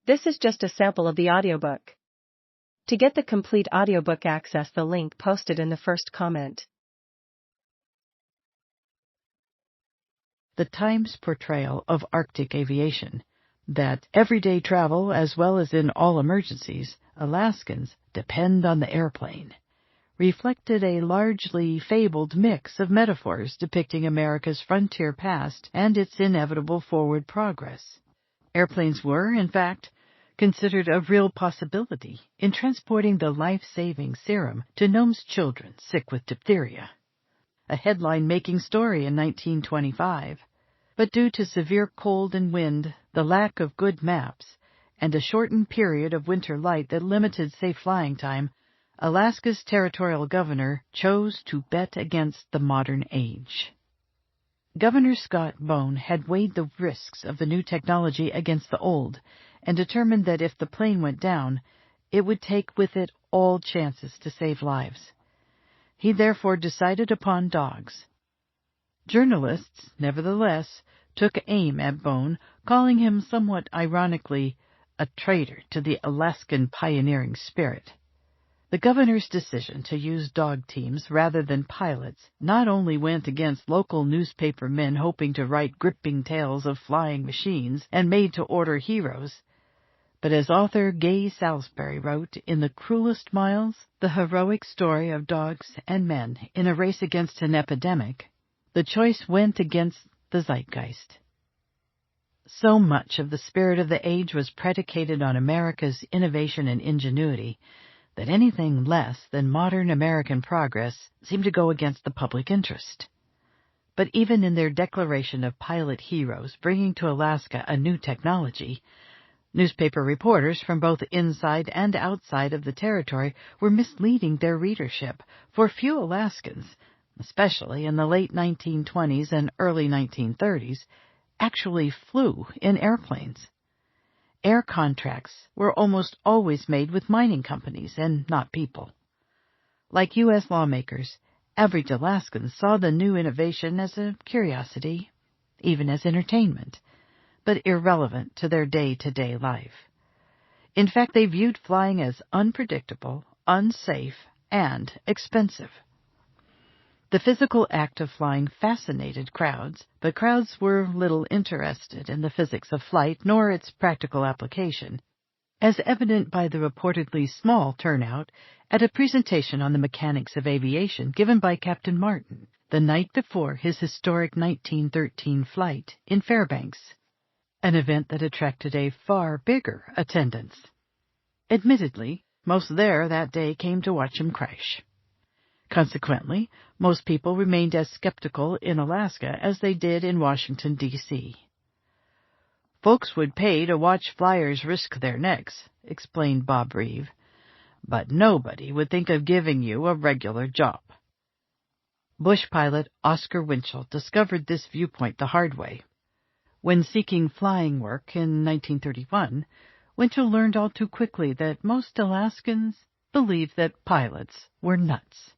This is just a sample of the audiobook. To get the complete audiobook, access the link posted in the first comment. The Times portrayal of Arctic aviation, that everyday travel as well as in all emergencies, Alaskans depend on the airplane, reflected a largely fabled mix of metaphors depicting America's frontier past and its inevitable forward progress. Airplanes were, in fact, considered a real possibility in transporting the life-saving serum to Nome's children sick with diphtheria. A headline-making story in 1925, but due to severe cold and wind, the lack of good maps, and a shortened period of winter light that limited safe flying time, Alaska's territorial governor chose to bet against the modern age. Governor Scott Bone had weighed the risks of the new technology against the old, and determined that if the plane went down, it would take with it all chances to save lives. He therefore decided upon dogs. Journalists, nevertheless, took aim at Bone, calling him somewhat ironically a traitor to the Alaskan pioneering spirit. The governor's decision to use dog teams rather than pilots not only went against local newspaper men hoping to write gripping tales of flying machines and made-to-order heroes, but as author Gay Salisbury wrote in The Cruelest Miles, the heroic story of dogs and men in a race against an epidemic, the choice went against the zeitgeist. So much of the spirit of the age was predicated on America's innovation and ingenuity that anything less than modern American progress seemed to go against the public interest. But even in their declaration of pilot heroes bringing to Alaska a new technology, newspaper reporters from both inside and outside of the territory were misleading their readership, for few Alaskans, especially in the late 1920s and early 1930s, actually flew in airplanes. Air contracts were almost always made with mining companies and not people. Like U.S. lawmakers, average Alaskans saw the new innovation as a curiosity, even as entertainment, but irrelevant to their day-to-day life. In fact, they viewed flying as unpredictable, unsafe, and expensive. The physical act of flying fascinated crowds, but crowds were little interested in the physics of flight nor its practical application, as evident by the reportedly small turnout at a presentation on the mechanics of aviation given by Captain Martin the night before his historic 1913 flight in Fairbanks, an event that attracted a far bigger attendance. Admittedly, most there that day came to watch him crash. Consequently, most people remained as skeptical in Alaska as they did in Washington, D.C. "Folks would pay to watch flyers risk their necks," explained Bob Reeve, "but nobody would think of giving you a regular job." Bush pilot Oscar Winchell discovered this viewpoint the hard way. When seeking flying work in 1931, Winchell learned all too quickly that most Alaskans believed that pilots were nuts.